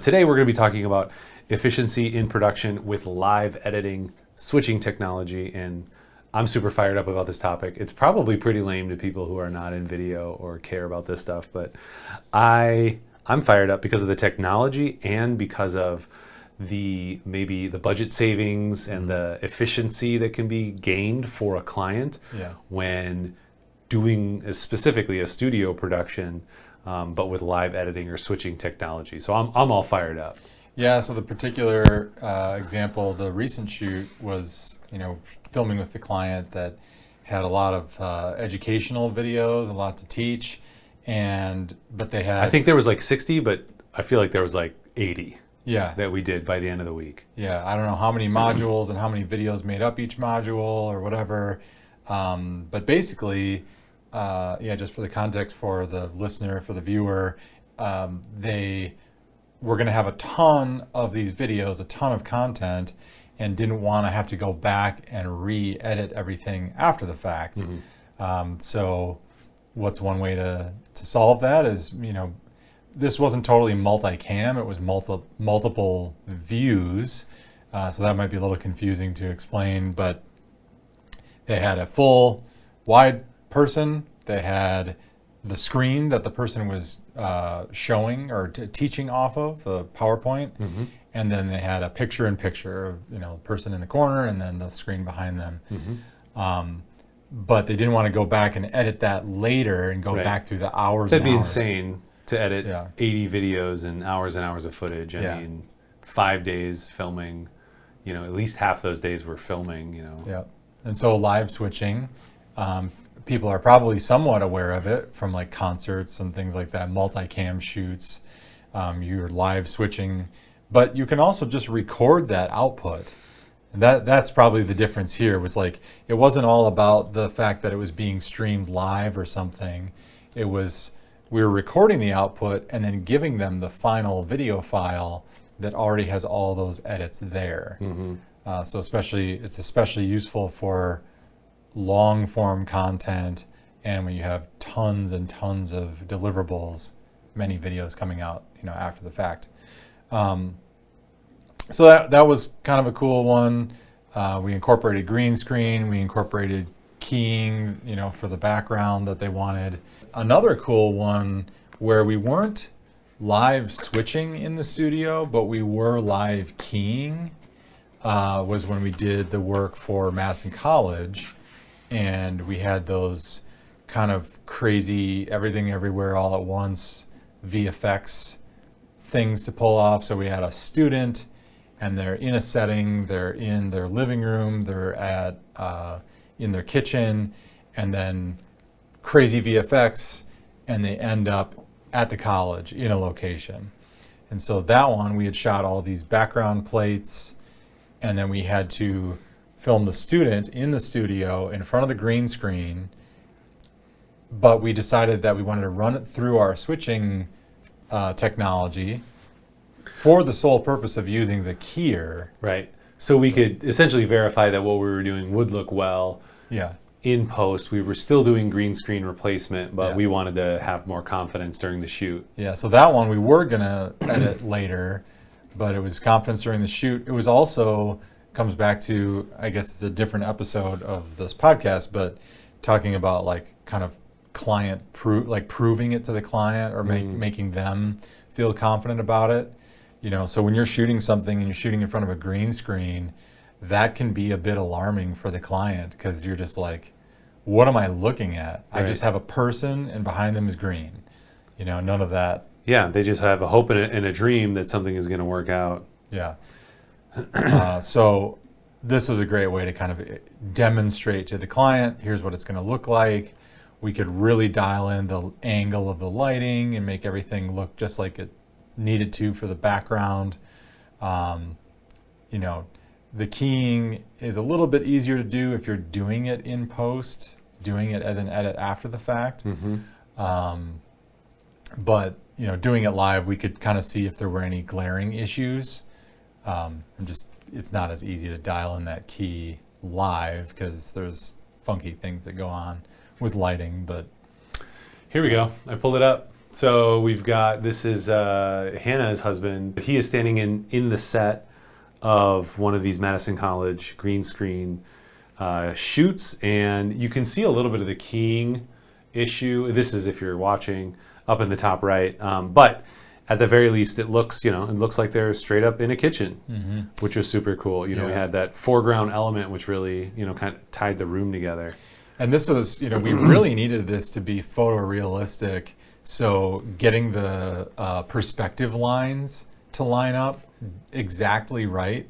Today we're going to be talking about efficiency in production with live editing, switching technology, and I'm super fired up about this topic. It's probably pretty lame to people who are not in video or care about this stuff, but I'm fired up because of the technology and because of maybe the budget savings and the efficiency that can be gained for a client when doing specifically a studio production, but with live editing or switching technology. So I'm all fired up. Yeah, so the particular example, the recent shoot was, filming with the client that had a lot of educational videos, a lot to teach, but they had... I think there was like 60, but I feel like there was like 80 that we did by the end of the week. Yeah, I don't know how many modules and how many videos made up each module or whatever, but basically, just for the context for the listener, for the viewer, they were going to have a ton of these videos, a ton of content, and didn't want to have to go back and re-edit everything after the fact. So what's one way to solve that is, this wasn't totally multi-cam, it was multiple views. So that might be a little confusing to explain, but they had a full wide person, they had the screen that the person was showing or teaching off of, the PowerPoint, and then they had a picture-in-picture of the person in the corner and then the screen behind them. But they didn't want to go back and edit that later and go back through the hours. That'd and be hours. insane to edit 80 videos and hours of footage. I mean, 5 days filming, at least half those days were filming, Yeah, and so live switching, people are probably somewhat aware of it from like concerts and things like that, multicam shoots, you're live switching, but you can also just record that output. And that's probably the difference here, was like, it wasn't all about the fact that it was being streamed live or something. It was, we were recording the output and then giving them the final video file that already has all those edits there. So it's especially useful for long form content, and when you have tons and tons of deliverables, many videos coming out, after the fact. So that was kind of a cool one. We incorporated green screen, we incorporated keying, for the background that they wanted. Another cool one where we weren't live switching in the studio, but we were live keying, was when we did the work for Madison College. And we had those kind of crazy everything everywhere all at once VFX things to pull off. So we had a student and they're in a setting, they're in their living room, they're in their kitchen, and then crazy VFX, and they end up at the college in a location. And so that one, we had shot all these background plates, and then we had to film the student in the studio in front of the green screen, but we decided that we wanted to run it through our switching technology for the sole purpose of using the keyer. Right. So we could essentially verify that what we were doing would look well. Yeah. In post, we were still doing green screen replacement, but we wanted to have more confidence during the shoot. Yeah, so that one we were gonna edit later, but it was confidence during the shoot. It was also, comes back to, I guess it's a different episode of this podcast, but talking about like kind of client proving it to the client or making them feel confident about it. So when you're shooting something and you're shooting in front of a green screen, that can be a bit alarming for the client, because you're just like, what am I looking at? I just have a person and behind them is green. None of that. Yeah, they just have a hope and a dream that something is going to work out. Yeah. So this was a great way to kind of demonstrate to the client, here's what it's going to look like. We could really dial in the angle of the lighting and make everything look just like it needed to for the background. The keying is a little bit easier to do if you're doing it in post, doing it as an edit after the fact. But doing it live, we could kind of see if there were any glaring issues. It's not as easy to dial in that key live because there's funky things that go on with lighting. But here we go. I pulled it up. So we've got, this is Hannah's husband. He is standing in the set of one of these Madison College green screen shoots, and you can see a little bit of the keying issue. This is if you're watching up in the top right, but at the very least, it looks, it looks like they're straight up in a kitchen, which was super cool. We had that foreground element, which really, kind of tied the room together. And this was, we really needed this to be photorealistic. So getting the perspective lines to line up exactly right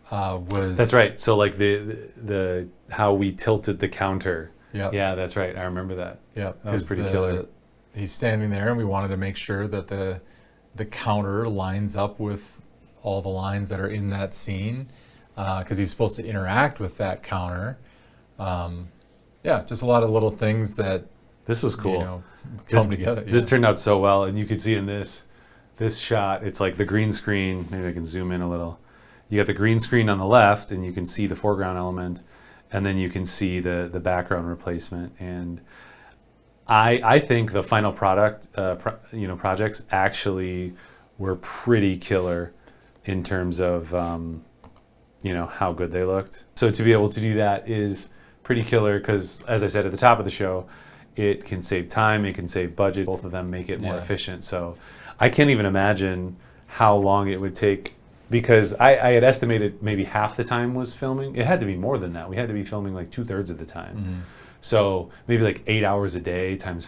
was... That's right. So like the how we tilted the counter. Yep. Yeah, that's right. I remember that. Yeah, that was pretty killer. He's standing there, and we wanted to make sure that the counter lines up with all the lines that are in that scene, because he's supposed to interact with that counter. Yeah, just a lot of little things that this was cool. Come together. Yeah. This turned out so well, and you could see in this shot, it's like the green screen. Maybe I can zoom in a little. You got the green screen on the left, and you can see the foreground element, and then you can see the background replacement. And I think the final product, projects actually were pretty killer in terms of how good they looked. So to be able to do that is pretty killer because, as I said at the top of the show, it can save time, it can save budget. Both of them make it more efficient. So I can't even imagine how long it would take, because I had estimated maybe half the time was filming. It had to be more than that. We had to be filming like 2/3 of the time. Mm-hmm. So maybe like 8 hours a day times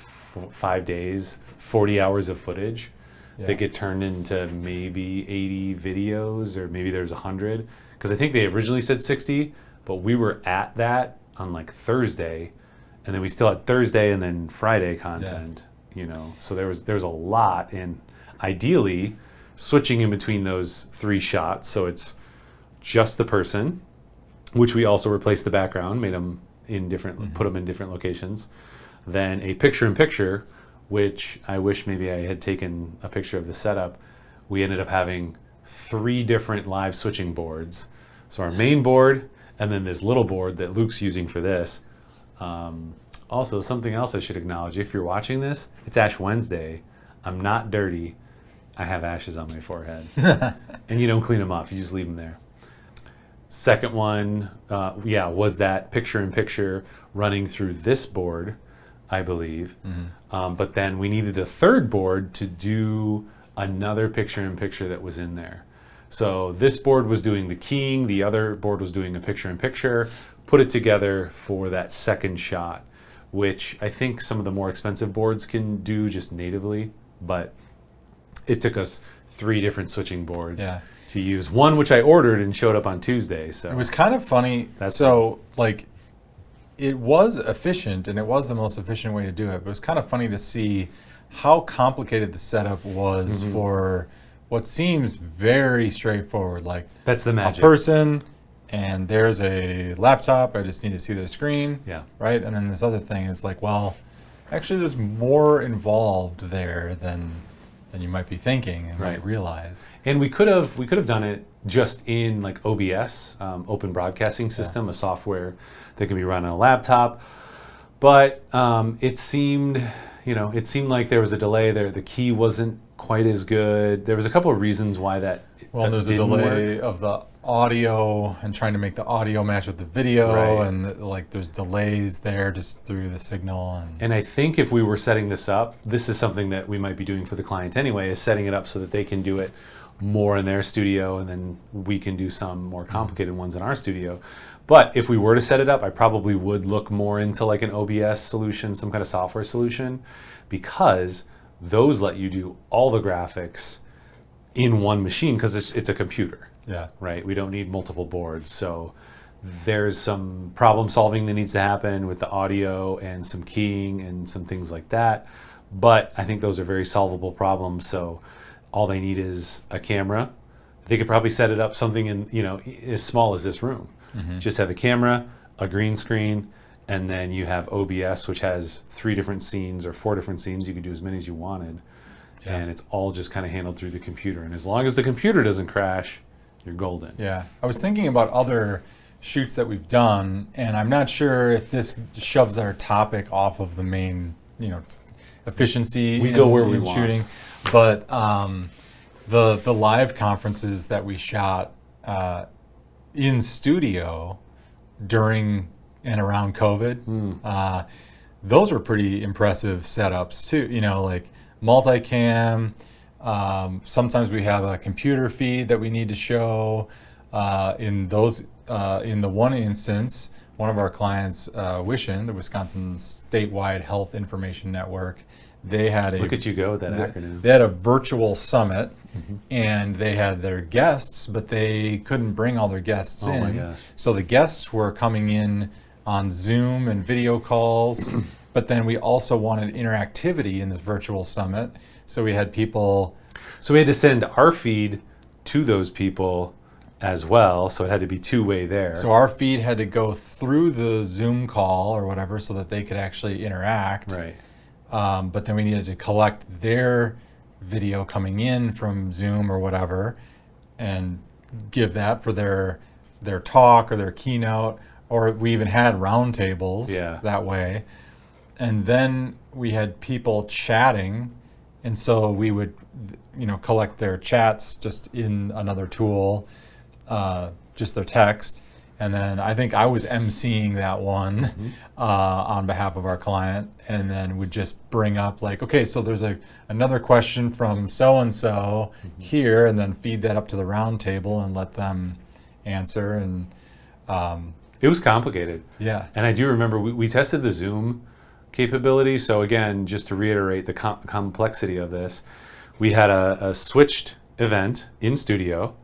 5 days, 40 hours of footage that get turned into maybe 80 videos, or maybe there's 100. Because I think they originally said 60, but we were at that on like Thursday, and then we still had Thursday and then Friday content. So there was a lot, and ideally switching in between those 3 shots, so it's just the person, which we also replaced the background, made them in different, put them in different locations. Then a picture-in-picture, which I wish maybe I had taken a picture of the setup. We ended up having 3 different live switching boards. So our main board, and then this little board that Luke's using for this. Also, something else I should acknowledge, if you're watching this, it's Ash Wednesday. I'm not dirty. I have ashes on my forehead. And you don't clean them off, you just leave them there. Second one, was that picture-in-picture running through this board, I believe. But then we needed a third board to do another picture-in-picture that was in there. So this board was doing the keying, the other board was doing a picture-in-picture, put it together for that second shot, which I think some of the more expensive boards can do just natively, but it took us 3 different switching boards to use. One which I ordered and showed up on Tuesday. So it was kind of funny. It was efficient, and it was the most efficient way to do it, but it was kind of funny to see how complicated the setup was for what seems very straightforward. Like, that's the magic. A person, and there's a laptop, I just need to see their screen. Yeah. Right? And then this other thing is like, well, actually there's more involved there than you might be thinking and might realize. And we could have done it just in like OBS, Open Broadcasting System, a software that can be run on a laptop. But it seemed like there was a delay there. The key wasn't quite as good. There was a couple of reasons why that. Well, there's a delay of the audio and trying to make the audio match with the video, and there's delays there just through the signal. And I think if we were setting this up, this is something that we might be doing for the client anyway, is setting it up so that they can do it more in their studio, and then we can do some more complicated ones in our studio. But if we were to set it up, I probably would look more into like an OBS solution, some kind of software solution, because those let you do all the graphics in one machine, because it's a computer. Yeah. Right. We don't need multiple boards. So there's some problem solving that needs to happen with the audio and some keying and some things like that. But I think those are very solvable problems. So all they need is a camera. They could probably set it up something in, as small as this room. Just have a camera, a green screen, and then you have OBS, which has 3 different scenes or 4 different scenes. You could do as many as you wanted. Yeah. And it's all just kind of handled through the computer. And as long as the computer doesn't crash, you're golden. Yeah. I was thinking about other shoots that we've done, and I'm not sure if this shoves our topic off of the main, efficiency. We go where we want. Shooting, but the live conferences that we shot in studio during and around COVID, those were pretty impressive setups too. You know, like multicam. Sometimes we have a computer feed that we need to show. In the one instance, one of our clients, WISHN, the Wisconsin Statewide Health Information Network, they had Look at you go with that acronym. They had a virtual summit, and they had their guests, but they couldn't bring all their guests in. My gosh. So the guests were coming in on Zoom and video calls, but then we also wanted interactivity in this virtual summit. So we had people. So we had to send our feed to those people as well. So it had to be two-way there. So our feed had to go through the Zoom call or whatever so that they could actually interact. Right. But then we needed to collect their video coming in from Zoom or whatever and give that for their talk or their keynote, or we even had roundtables that way. And then we had people chatting, and so we would, collect their chats just in another tool, just their text. And then I think I was emceeing that one on behalf of our client, and then would just bring up like, okay, so there's another question from so-and-so here, and then feed that up to the round table and let them answer. And it was complicated. Yeah. And I do remember we tested the Zoom capability. So again, just to reiterate the complexity of this, we had a switched event in studio.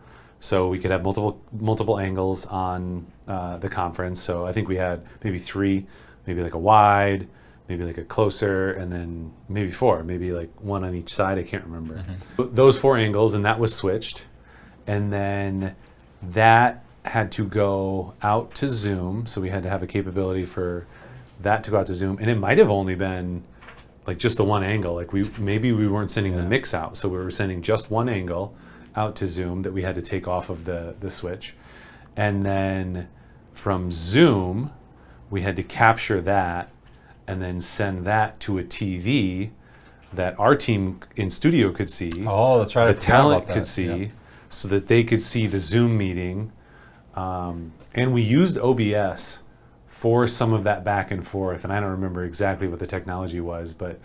So we could have multiple angles on the conference. So I think we had maybe 3, maybe like a wide, maybe like a closer, and then maybe 4, maybe like 1 on each side. I can't remember. Those 4 angles, and that was switched. And then that had to go out to Zoom. So we had to have a capability for that to go out to Zoom. And it might have only been like just the one angle. Like maybe we weren't sending the mix out. So we were sending just one angle out to Zoom that we had to take off of the switch. And then from Zoom, we had to capture that and then send that to a TV that our team in studio could see. Oh, that's right. The talent could see, so that they could see the Zoom meeting. And we used OBS for some of that back and forth. And I don't remember exactly what the technology was, but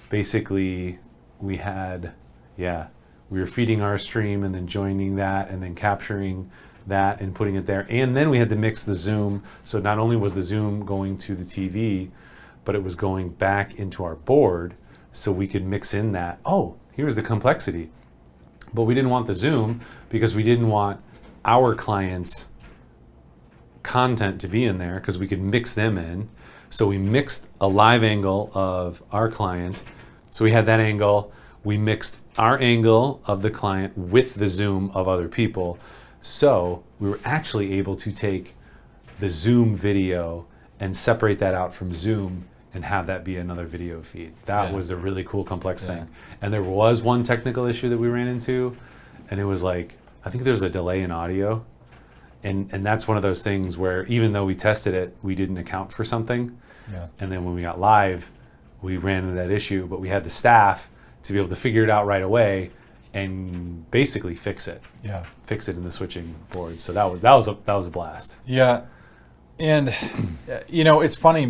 basically we had, we were feeding our stream and then joining that and then capturing that and putting it there. And then we had to mix the Zoom. So not only was the Zoom going to the TV, but it was going back into our board so we could mix in that. Oh, here's the complexity. But we didn't want the Zoom because we didn't want our clients' content to be in there because we could mix them in. So we mixed a live angle of our client. So we had that angle. We mixed our angle of the client with the Zoom of other people. So we were actually able to take the Zoom video and separate that out from Zoom and have that be another video feed. That was a really cool, complex thing. And there was one technical issue that we ran into, and it was like, I think there's a delay in audio. And that's one of those things where even though we tested it, we didn't account for something. Yeah. And then when we got live, we ran into that issue, but we had the staff to be able to figure it out right away and basically fix it. Yeah. Fix it in the switching board. So that was a blast. Yeah. And it's funny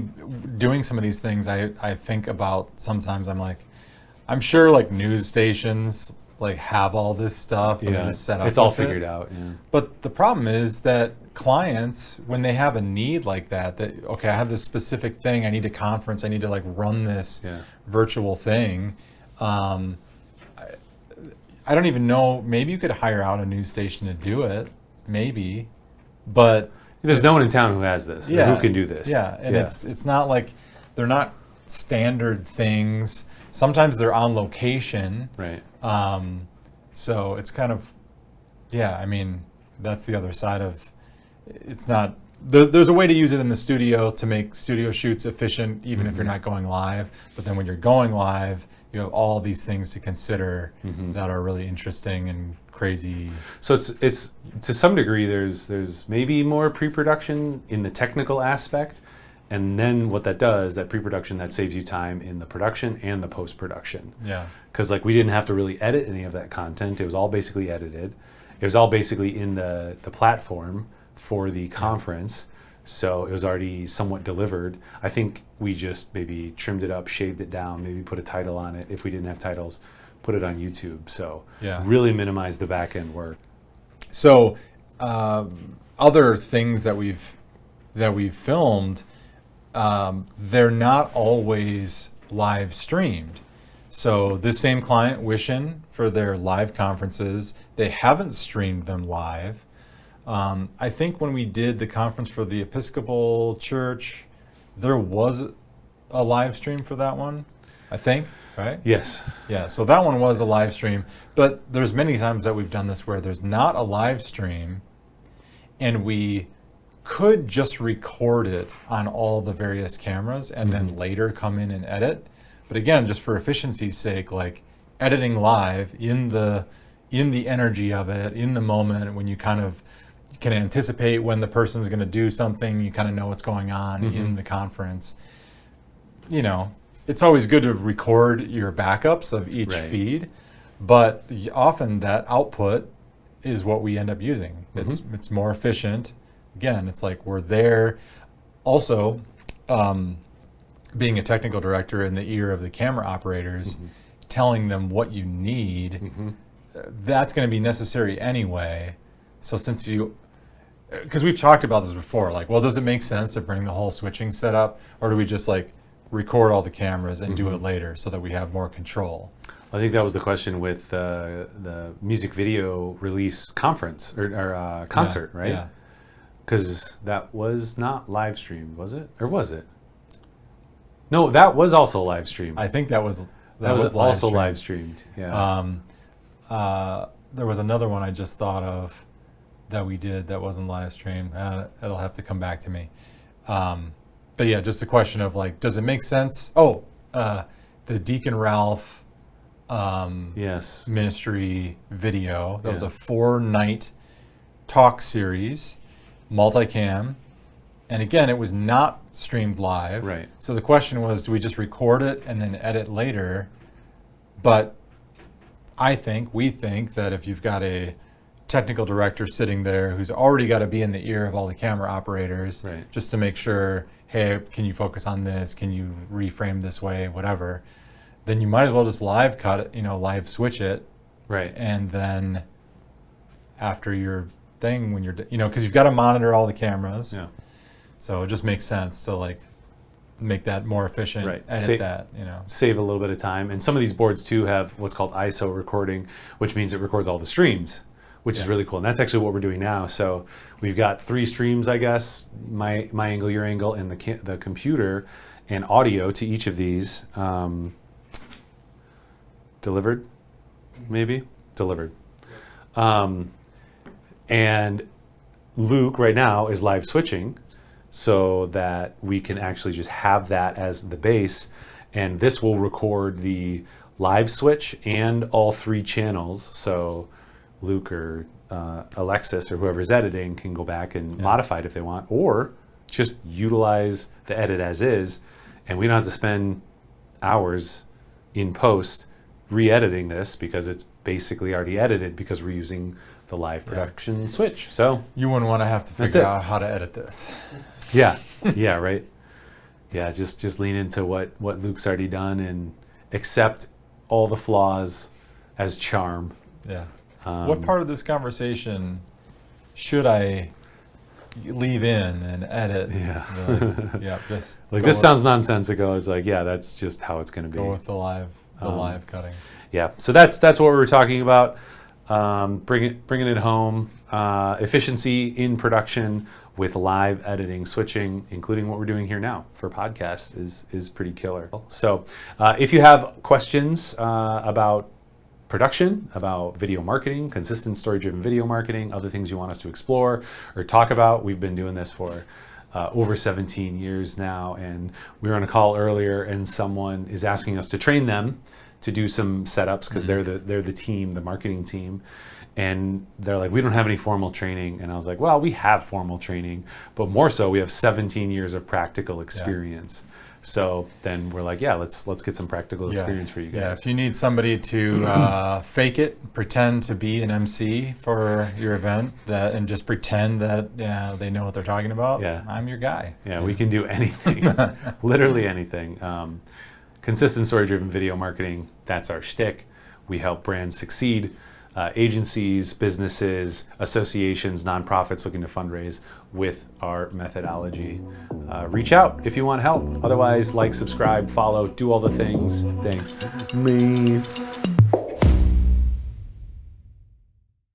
doing some of these things. I think about sometimes I'm sure like news stations like have all this stuff and just set up. It's all figured out. Yeah. But the problem is that clients, when they have a need like that, okay, I have this specific thing, I need a conference, I need to like run this virtual thing. I don't even know, maybe you could hire out a news station to do it, maybe, but there's no one in town who has this, or who can do this. Yeah, and it's not like, they're not standard things. Sometimes they're on location. Right. So it's kind of, that's the other side of, it's not, there's a way to use it in the studio to make studio shoots efficient, even if you're not going live. But then when you're going live, you have all these things to consider that are really interesting and crazy. So it's to some degree, there's maybe more pre-production in the technical aspect, And then what that does, that pre-production, that saves you time in the production and the post-production. Yeah. Because like we didn't have to really edit any of that content. It was all basically edited. It was all basically in the platform for the conference. So it was already somewhat delivered. I think we just maybe trimmed it up, shaved it down, maybe put a title on it. If we didn't have titles, put it on YouTube. So really minimize the back end work. So other things that we've filmed, they're not always live streamed. So this same client, Wishin, for their live conferences, they haven't streamed them live. I think when we did the conference for the Episcopal Church, there was a live stream for that one, I think, right? Yes. Yeah, so that one was a live stream, but there's many times that we've done this where there's not a live stream and we could just record it on all the various cameras and then later come in and edit. But again, just for efficiency's sake, like editing live in the energy of it, in the moment when you kind of can anticipate when the person's going to do something, you kind of know what's going on in the conference. You know, it's always good to record your backups of each feed, but often that output is what we end up using. It's more efficient. Again, it's like we're there. Also, being a technical director in the ear of the camera operators, telling them what you need, that's going to be necessary anyway. So since because we've talked about this before, like, well, does it make sense to bring the whole switching setup, or do we just like record all the cameras and do it later so that we have more control? I think that was the question with the music video release conference or concert, right? Yeah. Because that was not live streamed, was it? Or was it? No, that was also live streamed. I think that was also live streamed. Yeah. There was another one I just thought of that we did that wasn't live streamed. It'll have to come back to me. But yeah, just a question of like, does it make sense? Oh, the Deacon Ralph ministry video. That was a 4-night talk series, multicam. And again, it was not streamed live. Right. So the question was, do we just record it and then edit later? But we think that if you've got a technical director sitting there who's already got to be in the ear of all the camera operators, just to make sure, hey, can you focus on this? Can you reframe this way? Whatever. Then you might as well just live cut it, live switch it. Right. And then after your thing, when you're, because you've got to monitor all the cameras. Yeah. So it just makes sense to like make that more efficient, edit that, Save a little bit of time. And some of these boards too have what's called ISO recording, which means it records all the streams, which is really cool. And that's actually what we're doing now. So we've got 3 streams, I guess, my angle, your angle, and the computer, and audio to each of these. Delivered. And Luke right now is live switching so that we can actually just have that as the base. And this will record the live switch and all 3 channels. So Luke or Alexis or whoever's editing can go back and modify it if they want, or just utilize the edit as is. And we don't have to spend hours in post re-editing this because it's basically already edited because we're using the live production switch. So you wouldn't want to have to figure out how to edit this. Yeah, right. Yeah, just lean into what Luke's already done and accept all the flaws as charm. Yeah. What part of this conversation should I leave in and edit? Yeah. Just like this sounds nonsensical. It's like, that's just how it's going to be. Go with the live cutting. Yeah. So that's what we were talking about. Bringing it home. Efficiency in production with live editing, switching, including what we're doing here now for podcasts is pretty killer. So if you have questions about production, about video marketing, consistent story-driven video marketing, other things you want us to explore or talk about, we've been doing this for over 17 years now, and we were on a call earlier and someone is asking us to train them to do some setups because they're the team, the marketing team. And they're like, we don't have any formal training. And I was like, well, we have formal training, but more so, we have 17 years of practical experience. So then we're like, yeah, let's get some practical experience for you guys. Yeah, if you need somebody to fake it, pretend to be an MC for your event, and just pretend that they know what they're talking about, I'm your guy. Yeah, we can do anything, literally anything. Consistent story-driven video marketing, that's our shtick. We help brands succeed. Agencies, businesses, associations, nonprofits looking to fundraise with our methodology. Reach out if you want help. Otherwise, like, subscribe, follow, do all the things. Thanks. Me.